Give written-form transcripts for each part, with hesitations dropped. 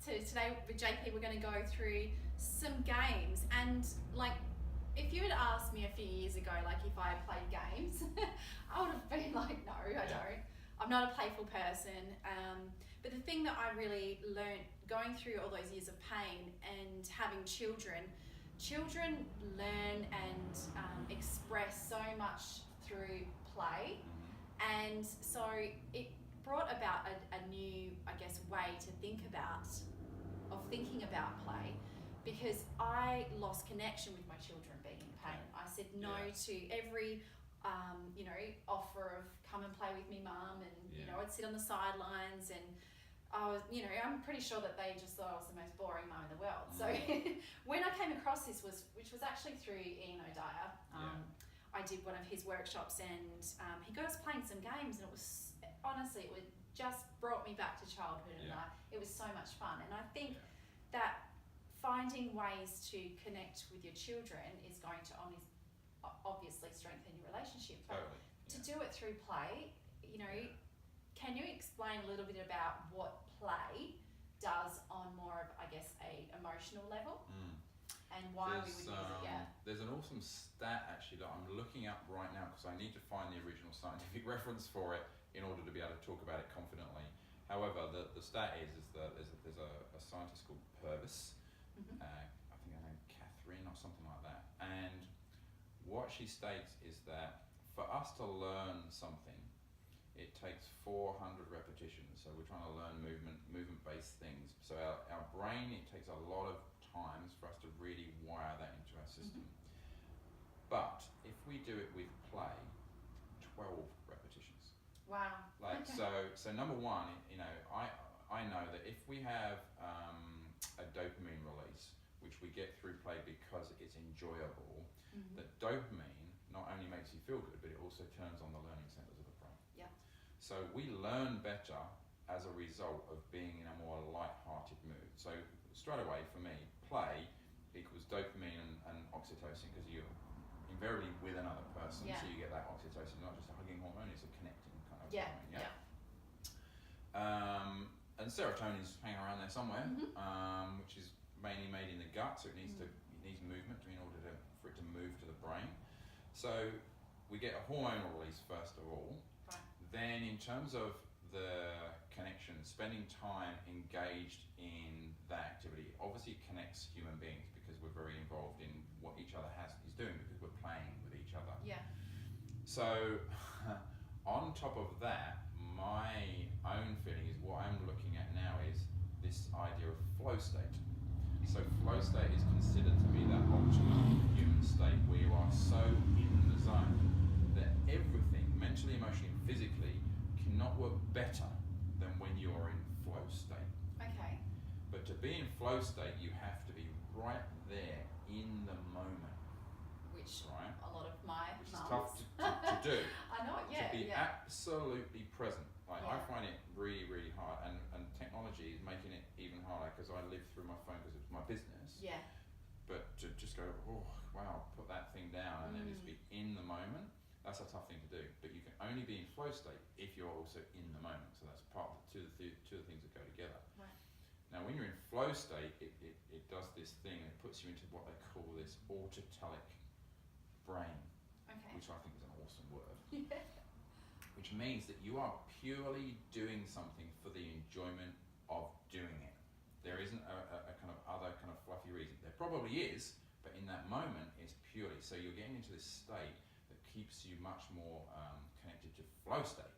today with JP, we're going to go through some games. And like, if you had asked me a few years ago, like if I had played games, I would have been like, no, I don't. I'm not a playful person. But the thing that I really learned going through all those years of pain and having children learn and express so much through play. And so it brought about a new, I guess, way to thinking about play, because I lost connection with my children being in pain. I said no to every offer of come and play with me, Mum, and I'd sit on the sidelines, and I was, I'm pretty sure that they just thought I was the most boring mum in the world. So when I came across this, which was actually through Ian O'Dyer, I did one of his workshops, and he got us playing some games, and it was honestly, it just brought me back to childhood, and it was so much fun. And I think that finding ways to connect with your children is going to obviously strengthen your relationship. But to do it through play, can you explain a little bit about what play does on more of, I guess, a emotional level? And why we would use it, There's an awesome stat actually that I'm looking up right now, because I need to find the original scientific reference for it in order to be able to talk about it confidently. However, the stat is that there's a scientist called Purvis, I think her name Catherine or something like that, and what she states is that for us to learn something, it takes 400 repetitions. So we're trying to learn movement-based things. So our brain, it takes a lot of times for us to really wire that into our system. But if we do it with play, 12 repetitions. Wow. So number one, I know that if we have a dopamine release, which we get through play because it's enjoyable, that dopamine not only makes you feel good, but it also turns on the learning centers of the brain. Yeah. So we learn better as a result of being in a more light-hearted mood. So straight away for me, play equals dopamine and oxytocin, because you're invariably with another person, so you get that oxytocin, not just a hugging hormone, it's a connecting kind of hormone. And serotonin's hanging around there somewhere, which is mainly made in the gut, so it needs movement in order for it to move to the brain. So we get a hormonal release first of all. Right. Then in terms of the connection, spending time engaged in that activity obviously connects human beings, because we're very involved in what each other is doing, because we're playing with each other. Yeah. So on top of that, my own feeling is what I'm looking at now is this idea of flow state. So flow state is considered to be that optimal human state where you are so in the zone that everything, mentally, emotionally, and physically, cannot work better than when you're in flow state. Okay. But to be in flow state, you have to be right there in the moment. Which a lot of my Which is tough to do. I know, To be absolutely present. I find it really, really hard, and technology is making it even harder, because I live through my phone because it's my business. Yeah. But to just go, oh wow, put that thing down and then just be in the moment, that's a tough thing to do. But you can only be in flow state if you're also in the moment. So that's part of two of the things that go together. Right. Now, when you're in flow state, it does this thing, and it puts you into what they call this autotelic brain, which I think is an awesome word. Which means that you are purely doing something for the enjoyment of doing it. There isn't a kind of other kind of fluffy reason. There probably is, but in that moment, it's purely. So you're getting into this state that keeps you much more connected to flow state.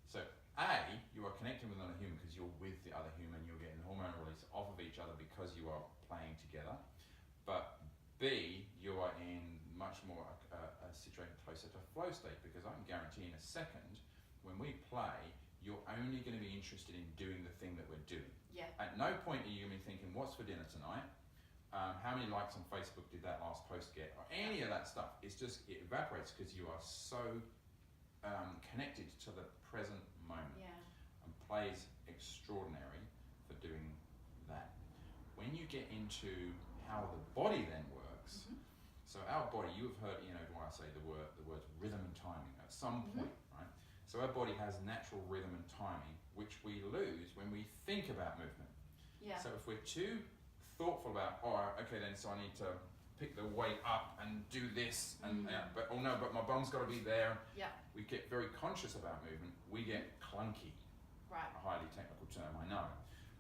So you are connecting with another human because you're with the other human, you're getting hormone release off of each other because you are playing together. But B, you are in much more a situation closer to flow state, because I can guarantee in a second, when we play, you're only going to be interested in doing the thing that we're doing. Yeah. At no point are you going to be thinking, what's for dinner tonight? How many likes on Facebook did that last post get? Or any of that stuff. It's just, it evaporates because you are so connected to the present moment. Yeah. And play is extraordinary for doing that. When you get into how the body then works, so our body, you have heard Ian O'Dwyer say the words rhythm and timing at some point, right? So our body has natural rhythm and timing, which we lose when we think about movement. Yeah. So if we're too thoughtful about, okay then, so I need to pick the weight up and do this, and but my bum's got to be there. Yeah. We get very conscious about movement. We get clunky. Right. A highly technical term, I know,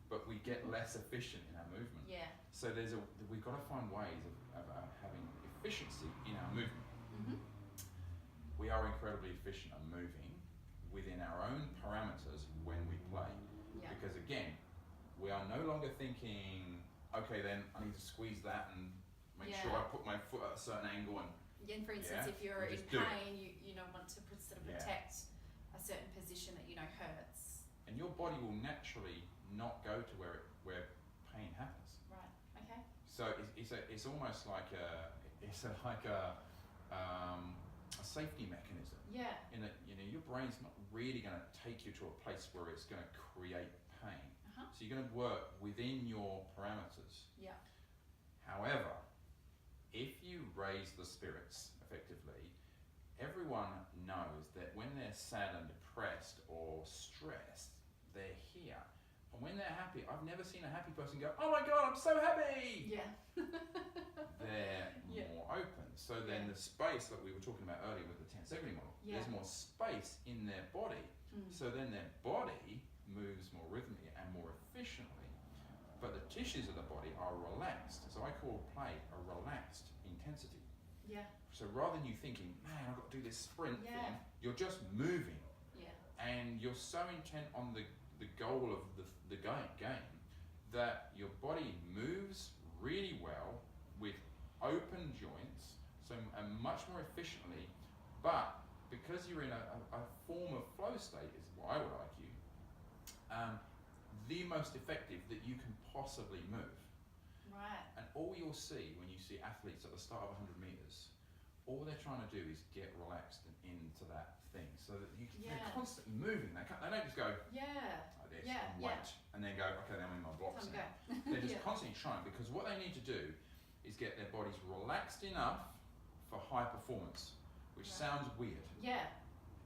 but we get less efficient in our movement. Yeah. So we've got to find ways of having efficiency in our movement. Mm-hmm. We are incredibly efficient at moving within our own parameters when we play. Yeah. Because again, we are no longer thinking, okay then, I need to squeeze that and make sure I put my foot at a certain angle. And for instance, if you're in pain, you want to sort of protect a certain position that hurts. And your body will naturally not go to where pain happens. Right. Okay. So it's almost like a safety mechanism. Yeah. In that your brain's not really going to take you to a place where it's going to create pain. Uh-huh. So you're going to work within your parameters. Yeah. However, if you raise the spirits effectively, everyone knows that when they're sad and depressed or stressed, they're here. And when they're happy, I've never seen a happy person go, oh my God, I'm so happy! Yeah. They're more open. So then the space that we were talking about earlier with the tensegrity model, there's more space in their body. So then their body moves more rhythmically and more efficiently. But the tissues of the body are relaxed. So I call play a relaxed intensity. Yeah. So rather than you thinking, man, I've got to do this sprint thing, you're just moving. Yeah. And you're so intent on the goal of the game that your body moves really well with open joints, so and much more efficiently, but because you're in a form of flow state is what I would argue, the most effective that you can possibly move. Right. And all you'll see when you see athletes at the start of 100 meters, all they're trying to do is get relaxed and into that thing, so that they're constantly moving. They don't just go like this and wait, and then go, okay, then I'm in my blocks now. They're just constantly trying, because what they need to do is get their bodies relaxed enough for high performance, which sounds weird. Yeah.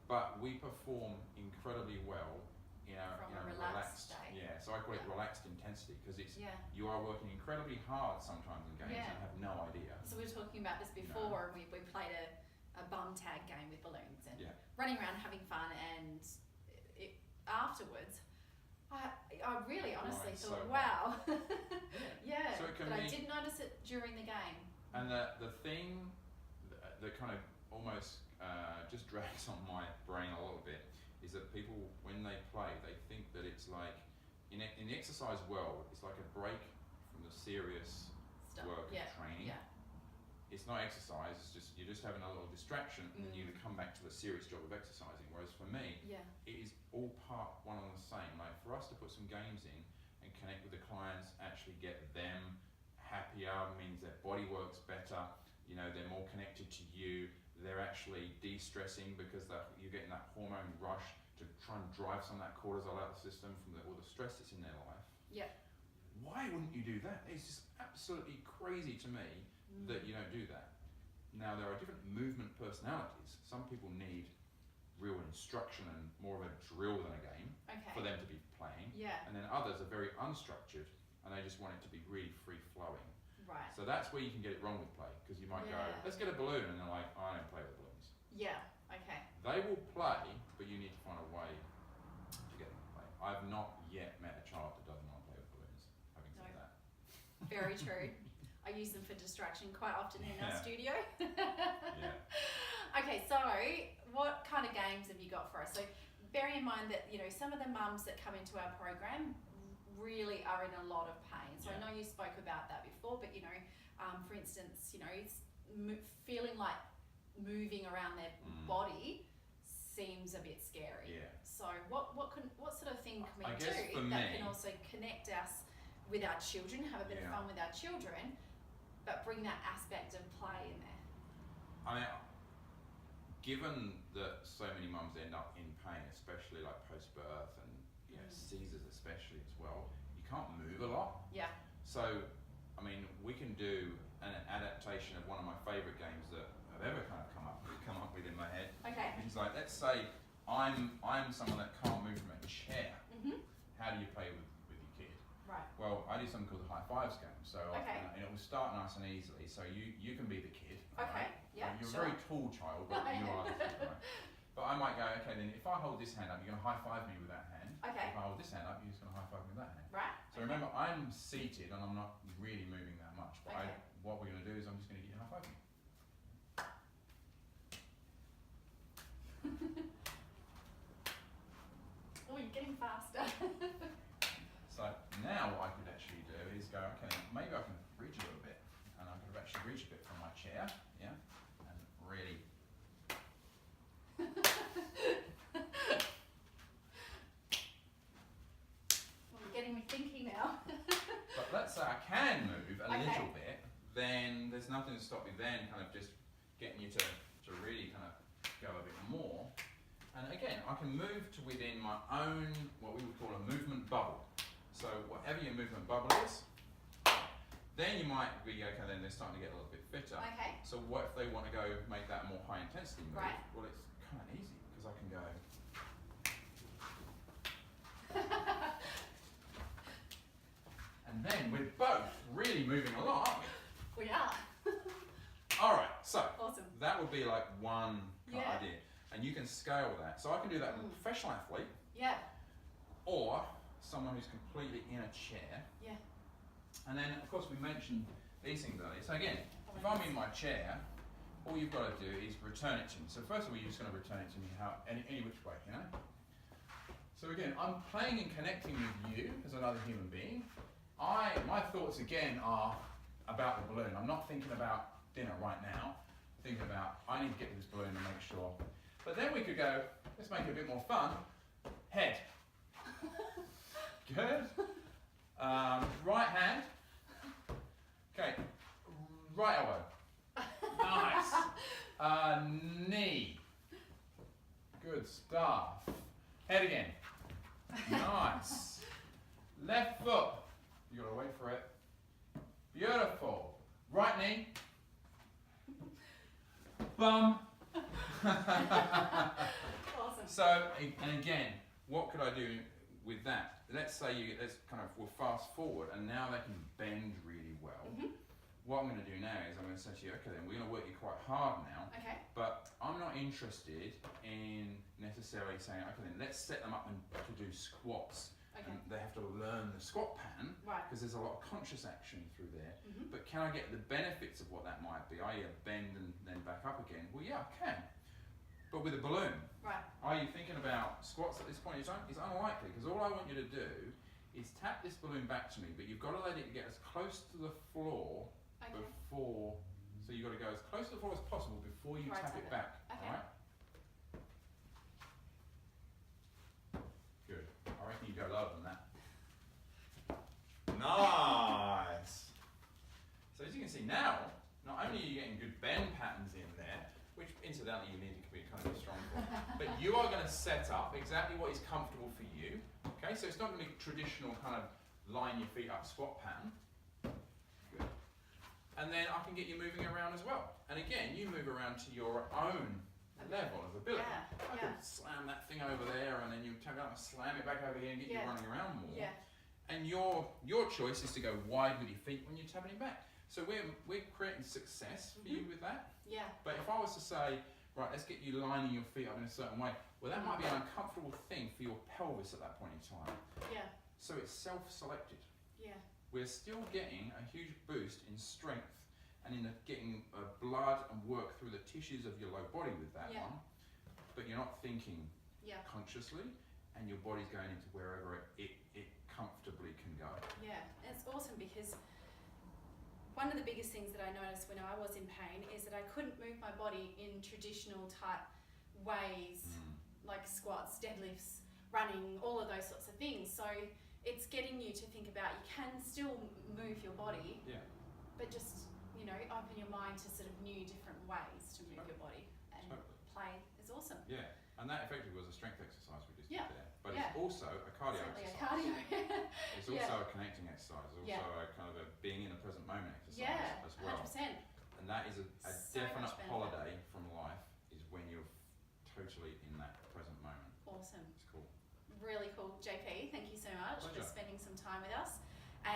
But we perform incredibly well in a relaxed state. Yeah, so I call it relaxed intensity, because it's you are working incredibly hard sometimes in games and have no idea. So we were talking about this before, and we played a bum tag game with balloons and running around having fun, and afterwards I really honestly thought, wow. So but I did notice it during the game. And the thing that kind of almost just drags on my brain a little bit is that people, when they play, they think that it's like, in the exercise world, it's like a break from the serious work of training. Yeah. It's not exercise, it's just, you're just having a little distraction and then you come back to the serious job of exercising. Whereas for me, it is all part one and the same. Like for us to put some games in and connect with the clients, actually get them happier, means their body works better, they're more connected to you, they're actually de-stressing because you're getting that hormone rush to try and drive some of that cortisol out of the system from all the stress that's in their life. Yeah. Why wouldn't you do that? It's just absolutely crazy to me that you don't do that. Now, there are different movement personalities. Some people need real instruction and more of a drill than a game for them to be playing. Yeah. And then others are very unstructured and they just want it to be really free-flowing. Right. So that's where you can get it wrong with play, because you might go, let's get a balloon, and they're like, I don't play with balloons. Yeah, okay. They will play, but you need to find a way to get them to play. I've not yet met a child that doesn't want to play with balloons, having said that. Very true. I use them for distraction quite often in our studio. Okay, so what kind of games have you got for us? So bearing in mind that, some of the mums that come into our program really are in a lot of pain. So I know you spoke about that before, but for instance, feeling like moving around their body seems a bit scary. Yeah. So what sort of thing can we do that can also connect us with our children, have a bit of fun with our children, but bring that aspect of play in there? I mean, given that so many mums end up in pain, especially like post-birth and Caesars especially as well, you can't move a lot. Yeah. So, I mean, we can do an adaptation of one of my favourite games that I've ever kind of come up with in my head. Okay. It's like, let's say I'm someone that can't move from a chair. Mm-hmm. How do you play with your kid? Right. Well, I do something called the high fives game. So Okay. and it will start nice and easily. So you can be the kid. Okay. Right? Yeah. You're sure. a very tall child, but you are the kid, right? But I might go, okay, then if I hold this hand up, you're going to high five me with that hand. Okay. If I hold this hand up, you're just going to high five me with that hand. Right. So remember, I'm seated and I'm not really moving that much. But Okay. what we're going to do is I'm just going to get you high five me. Oh, you're getting faster. So now what I could actually do is go, okay, maybe I can reach a little bit. And I could actually reach a bit from my chair, yeah, and really. Well, you're getting me thinking now. But let's say I can move a Okay. little bit, then there's nothing to stop me then kind of just getting you to really kind of go a bit more. And again, I can move to within my own, what we would call a movement bubble. So whatever your movement bubble is, then you might be, okay, then they're starting to get a little bit fitter. Okay. So what if they want to go make that a more high intensity move? Right. Well, it's kind of easy because I can go. And then we're both really moving a lot, aren't we? We are. All right, so Awesome. that would be like one kind of Yeah. idea. And you can scale that. So I can do that with a Mm. professional athlete Yeah. or someone who's completely in a chair. Yeah. And then, of course, we mentioned these things earlier. So again, if I'm in my chair, all you've got to do is return it to me. So first of all, you're just going to return it to me any which way, you know? So again, I'm playing and connecting with you as another human being. My thoughts again are about the balloon. I'm not thinking about dinner right now. I'm thinking about, I need to get this balloon and make sure. But then we could go, let's make it a bit more fun. Head. Good. Right hand. Okay. Right elbow. Nice. Knee. Good stuff. Head again. Nice. Left foot. You gotta wait for it. Beautiful. Right knee. Bum. Awesome. So, and again, what could I do with that? Let's say we'll fast forward and now they can bend really well. Mhm. What I'm going to do now is I'm going to say to you, okay, then we're going to work you quite hard now, Okay. but I'm not interested in necessarily saying, okay, then let's set them up to do squats. Okay. And they have to learn the squat pattern Right. because there's a lot of conscious action through there. Mhm. But can I get the benefits of what that might be? i.e. a bend and then back up again? Well, yeah, I can. But with a balloon, Right. are you thinking about squats at this point in time? It's unlikely because all I want you to do is tap this balloon back to me, but you've got to let it get as close to the floor Okay. before. So you've got to go as close to the floor as possible before you Right, tap tap it it. back. Okay. Alright? Good. I reckon you go lower than that. Nice! So as you can see now, not only are you getting good bend patterns in there, which incidentally you need to be kind of strong for, but you are going to set up exactly what is comfortable for you. Okay, so it's not going to be traditional kind of line your feet up squat pattern. Good. And then I can get you moving around as well. And again, you move around to your own level of ability. Yeah. I could slam that thing over there and then you take it up and slam it back over here and get you Yeah. running around more. Yeah. And your choice is to go wide with your feet when you're tapping it back. So we're creating success for you with that. Yeah. But if I was to say, right, let's get you lining your feet up in a certain way, well, that might be an uncomfortable thing for your pelvis at that point in time. Yeah. So it's self-selected. Yeah. We're still getting a huge boost in strength and in getting blood and work through the tissues of your low body with that Yeah. one. But you're not thinking Yeah. consciously, and your body's going into wherever it comfortably can go. Yeah. And it's awesome because one of the biggest things that I noticed when I was in pain is that I couldn't move my body in traditional type ways, like squats, deadlifts, running, all of those sorts of things. So it's getting you to think about you can still move your body, Yeah. but just, open your mind to sort of new different ways to move your body, and play is awesome. Yeah, and that effectively was a strength exercise we just Yeah. did there. But Yeah. it's also a cardio Certainly a exercise. cardio. It's Yeah. also a connecting exercise. It's Yeah. also a kind of a being in the present moment exercise Yeah, as well. 100%. And that is a So much definite benefit. holiday from life is when you're totally in that present moment. Awesome. It's cool. Really cool. JP, thank you so much Pleasure. for spending some time with us.